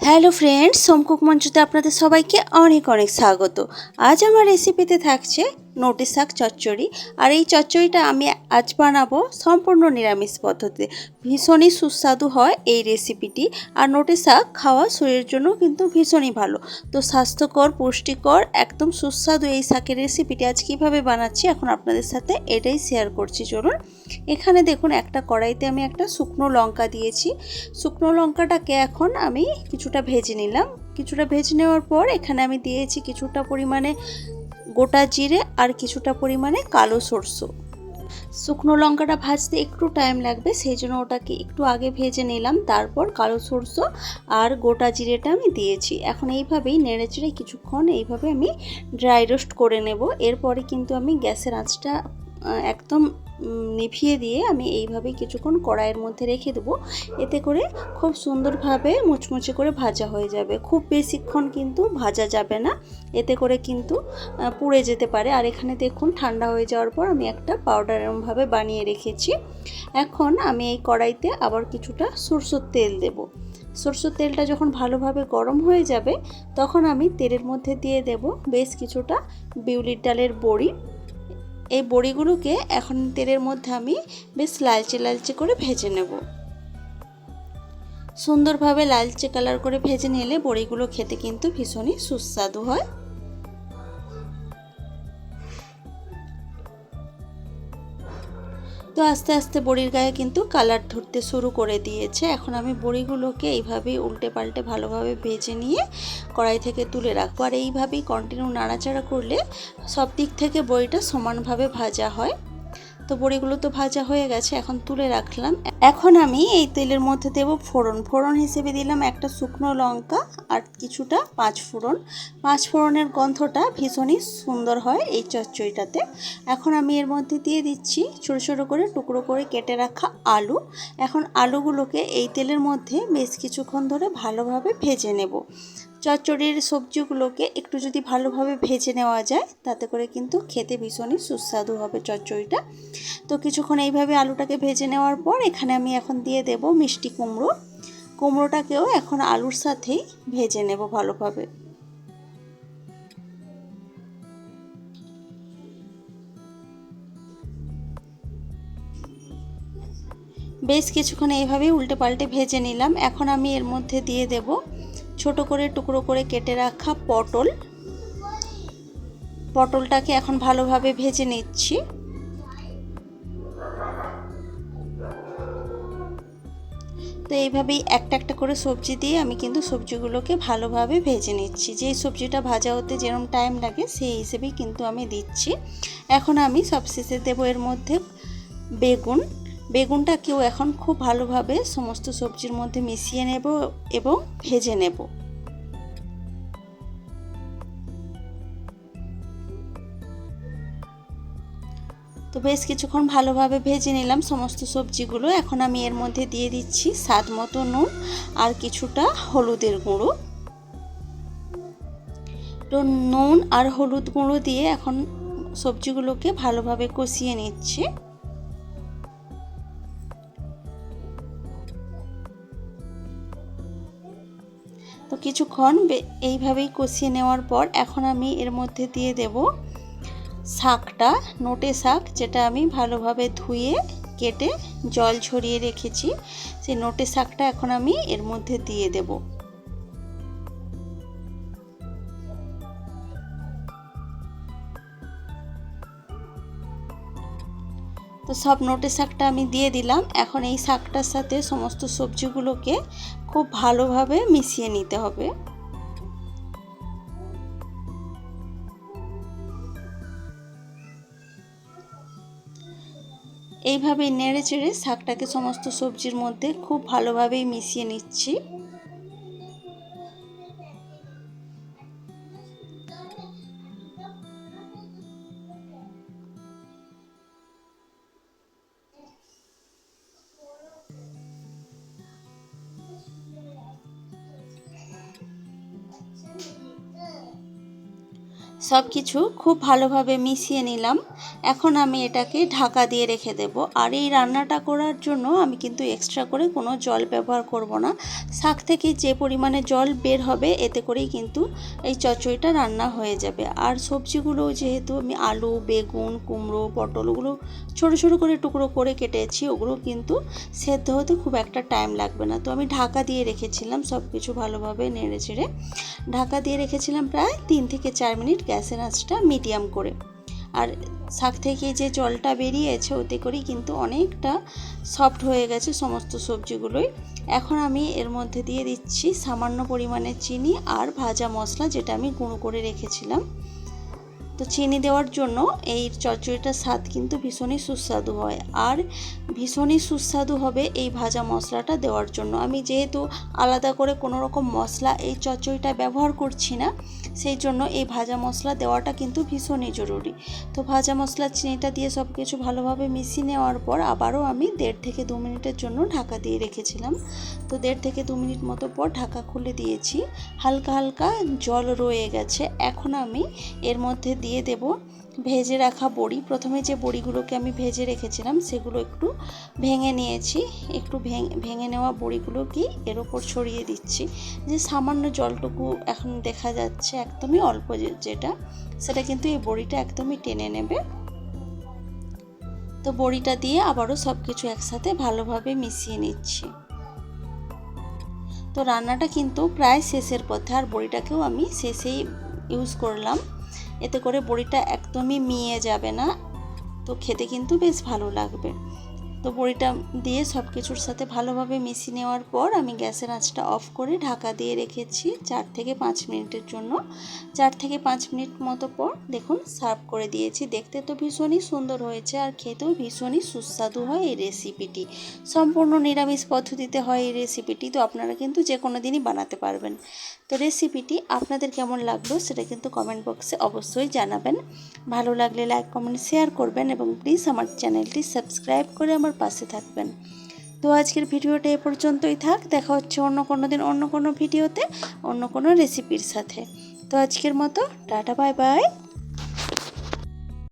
Hello friends, home cook মঞ্চতে আপনাদের সবাইকে অনেক অনেক স্বাগত। আজ আমার রেসিপিতে থাকছে নোটে শাক চচ্চড়ি। আর এই চচ্চড়িটা আমি আজ বানাবো সম্পূর্ণ নিরামিষ পদ্ধতিতে। ভীষণই সুস্বাদু হয় এই রেসিপিটি। আর নোটে শাক খাওয়া শরীরের জন্য কিন্তু ভীষণই ভালো। তো স্বাস্থ্যকর, পুষ্টিকর, একদম সুস্বাদু এই শাকের রেসিপিটি আজ কীভাবে বানাচ্ছি এখন আপনাদের সাথে এটাই শেয়ার করছি। চলুন, এখানে দেখুন একটা কড়াইতে আমি একটা শুকনো লঙ্কা দিয়েছি। শুকনো লঙ্কাটাকে এখন আমি কিছুটা ভেজে নিলাম। কিছুটা ভেজে নেওয়ার পর এখানে আমি দিয়েছি কিছুটা পরিমাণে গোটা জিরে আর কিছুটা পরিমাণে কালো সরষে। শুকনো লঙ্কাটা ভাজতে একটু টাইম লাগবে, সেই জন্য ওটাকে একটু আগে ভেজে নিলাম। তারপর কালো সরষে আর গোটা জিরেটা আমি দিয়েছি। এখন এইভাবেই নেড়েচেড়ে কিছুক্ষণ এইভাবে আমি ড্রাই রোস্ট করে নেব। এরপরে কিন্তু আমি গ্যাসের আঁচটা একদম নিভিয়ে দিয়ে আমি এইভাবে কিছুক্ষণ কড়াইয়ের মধ্যে রেখে দেবো। এতে করে খুব সুন্দরভাবে মুচমুচে করে ভাজা হয়ে যাবে। খুব বেশিক্ষণ কিন্তু ভাজা যাবে না, এতে করে কিন্তু পুড়ে যেতে পারে। আর এখানে দেখুন ঠান্ডা হয়ে যাওয়ার পর আমি একটা পাউডার এরকমভাবে বানিয়ে রেখেছি। এখন আমি এই কড়াইতে আবার কিছুটা সরষের তেল দেব। সরষের তেলটা যখন ভালোভাবে গরম হয়ে যাবে তখন আমি তেলের মধ্যে দিয়ে দেব বেশ কিছুটা বিউলির ডালের বড়ি। এই বড়িগুলোকে এখন তেলের মধ্যে আমি বেশ লালচে লালচে করে ভেজে নেব। সুন্দরভাবে লালচে কালার করে ভেজে নিলে বড়িগুলো খেতে কিন্তু ভীষণই সুস্বাদু হয়। তো আস্তে আস্তে বড়ির গায়ে কিন্তু কালার ধরতে শুরু করে দিয়েছে। এখন আমি বড়িগুলোকে এইভাবেই উল্টে পাল্টে ভালোভাবে ভেজে নিয়ে কড়াই থেকে তুলে রাখবো। আর এইভাবেই কন্টিনিউ নাড়াচাড়া করলে সব দিক থেকে বড়িটা সমানভাবে ভাজা হয়। তো বড়িগুলো তো ভাজা হয়ে গেছে, এখন তুলে রাখলাম। এখন আমি এই তেলের মধ্যে দেব ফোড়ন। ফোড়ন হিসেবে দিলাম একটা শুকনো লঙ্কা আর কিছুটা পাঁচফোড়ন। পাঁচফোড়নের গন্ধটা ভীষণই সুন্দর হয় এই চচ্চড়িটাতে। এখন আমি এর মধ্যে দিয়ে দিচ্ছি ছোটো ছোটো করে টুকরো করে কেটে রাখা আলু। এখন আলুগুলোকে এই তেলের মধ্যে বেশ কিছুক্ষণ ধরে ভালোভাবে ভেজে নেব। চচ্চড়ির সবজিগুলোকে একটু যদি ভালোভাবে ভেজে নেওয়া যায় তাতে করে কিন্তু খেতে ভীষণই সুস্বাদু হবে চচ্চড়িটা। তো কিছুক্ষণ এইভাবে আলুটাকে ভেজে নেওয়ার পর এখানে আমি এখন দিয়ে দেব মিষ্টি কুমড়ো। কুমড়োটাকেও এখন আলুর সাথেই ভেজে নেব ভালোভাবে। বেশ কিছুক্ষণ এইভাবেই উল্টে পাল্টে ভেজে নিলাম। এখন আমি এর মধ্যে দিয়ে দেব ছোট করে টুকরো করে কেটে রাখা পটল। পটলটাকে এখন ভালোভাবে ভেজে নিচ্ছি। তো এইভাবেই একটা একটা করে সবজি দিয়ে আমি কিন্তু সবজিগুলোকে ভালোভাবে ভেজে নিচ্ছি। যেই সবজিটা ভাজা হতে যেরকম টাইম লাগে সেই হিসেবেই কিন্তু আমি দিচ্ছি। এখন আমি সবশেষে দেবো এর মধ্যে বেগুন। বেগুনটাকেও এখন খুব ভালোভাবে সমস্ত সবজির মধ্যে মিশিয়ে নেব এবং ভেজে নেব। তো বেশ কিছুক্ষণ ভালোভাবে ভেজে নিলাম সমস্ত সবজিগুলো। এখন আমি এর মধ্যে দিয়ে দিচ্ছি স্বাদ মতো নুন আর কিছুটা হলুদের গুঁড়ো। তো নুন আর হলুদ গুঁড়ো দিয়ে এখন সবজিগুলোকে ভালোভাবে কষিয়ে নিচ্ছি। তো কিছুক্ষণ এইভাবেই কষিয়ে নেওয়ার পর এখন আমি এর মধ্যে দিয়ে দেব শাকটা, নোটে শাক, যেটা আমি ভালোভাবে ধুয়ে কেটে জল ঝরিয়ে রেখেছি। সেই নোটে শাকটা এখন আমি এর মধ্যে দিয়ে দেব। তো সব নোটে শাকটা আমি দিয়ে দিলাম। এখন এই শাকটার সাথে সমস্ত সবজিগুলোকে খুব ভালোভাবে মিশিয়ে নিতে হবে। এইভাবেই নেড়ে চেড়ে শাকটাকে সমস্ত সবজির মধ্যে খুব ভালোভাবেই মিশিয়ে নিচ্ছি। সব কিছু খুব ভালোভাবে মিশিয়ে নিলাম। এখন আমি এটাকে ঢাকা দিয়ে রেখে দেব। আর এই রান্নাটা করার জন্য আমি কিন্তু এক্সট্রা করে কোনো জল ব্যবহার করব না। শাক থেকে যে পরিমাণে জল বের হবে এতে করেই কিন্তু এই চচ্চড়িটা রান্না হয়ে যাবে। আর সবজিগুলো যেহেতু আমি আলু, বেগুন, কুমড়ো, পটল ওগুলো ছোটো ছোটো করে টুকরো করে কেটেছি, ওগুলো কিন্তু সেদ্ধ হতে খুব একটা টাইম লাগবে না। তো আমি ঢাকা দিয়ে রেখেছিলাম সব কিছু ভালোভাবে নেড়ে চেড়ে। ঢাকা দিয়ে রেখেছিলাম প্রায় 3 থেকে 4 মিনিট, গ্যাসের আঁচটা মিডিয়াম করে। আর শাক থেকে যে জলটা বেরিয়েছে ওতে করেই কিন্তু অনেকটা সফট হয়ে গেছে সমস্ত সবজিগুলোই। এখন আমি এর মধ্যে দিয়ে দিচ্ছি সামান্য পরিমাণে চিনি আর ভাজা মশলা, যেটা আমি গুঁড়ো করে রেখেছিলাম। তো চিনি দেওয়ার জন্য এই চচ্চড়িটার স্বাদ কিন্তু ভীষণই সুস্বাদু হয়, আর ভীষণই সুস্বাদু হবে এই ভাজা মশলাটা দেওয়ার জন্য। আমি যেহেতু আলাদা করে কোনো রকম মশলা এই চচ্চড়িটা ব্যবহার করছি না, সেই জন্য এই ভাজা মশলা দেওয়াটা কিন্তু ভীষণই জরুরি। তো ভাজা মশলা চিনিটা দিয়ে সব কিছু ভালোভাবে মিশিয়ে নেওয়ার পর আবারও আমি 1.5 থেকে 2 মিনিটের জন্য ঢাকা দিয়ে রেখেছিলাম। তো 1.5 থেকে 2 মিনিট মতো পর ঢাকা খুলে দিয়েছি। হালকা হালকা জল রয়ে গেছে। এখন আমি এর মধ্যে দিয়ে দেব ভেজে রাখা বড়ি। প্রথমে যে বড়িগুলোকে আমি ভেজে রেখেছিলাম সেগুলো একটু ভেঙে নিয়েছি। একটু ভেঙে নেওয়া বড়িগুলোকে এর ওপর ছড়িয়ে দিচ্ছি। যে সামান্য জলটুকু এখন দেখা যাচ্ছে একদমই অল্প, যেটা সেটা কিন্তু এই বড়িটা একদমই টেনে নেবে। তো বড়িটা দিয়ে আবারও সব কিছু একসাথে ভালোভাবে মিশিয়ে নিচ্ছি। তো রান্নাটা কিন্তু প্রায় শেষের পথে, আর বড়িটাকেও আমি শেষেই ইউজ করলাম। এতে করে বড়িটা একদমই মিয়ে যাবে না, তো খেতে কিন্তু বেশ ভালো লাগবে। তো বড়িটা দিয়ে সব কিছুর সাথে ভালোভাবে মিশিয়ে নেওয়ার পর আমি গ্যাসের আঁচটা অফ করে ঢাকা দিয়ে রেখেছি 4 থেকে 5 মিনিটের জন্য। 4 থেকে 5 মিনিট মতো পর দেখুন সার্ভ করে দিয়েছি। দেখতে তো ভীষণই সুন্দর হয়েছে, আর খেতেও ভীষণই সুস্বাদু হয় এই রেসিপিটি। সম্পূর্ণ নিরামিষ পদ্ধতিতে হয় এই রেসিপিটি, তো আপনারা কিন্তু যে কোনো দিনই বানাতে পারবেন। তো রেসিপিটি আপনাদের কেমন লাগলো সেটা কিন্তু কমেন্ট বক্সে অবশ্যই জানাবেন। ভালো লাগলে লাইক, কমেন্ট, শেয়ার করবেন এবং প্লিজ আমার চ্যানেলটি সাবস্ক্রাইব করে আমার পাশে থাকবেন। তো আজকের ভিডিওটা এ পর্যন্তই থাক। দেখা হচ্ছে অন্য কোনো দিন অন্য কোনো ভিডিওতে অন্য কোনো রেসিপির সাথে। তো আজকের মতো টাটা, বাই বাই।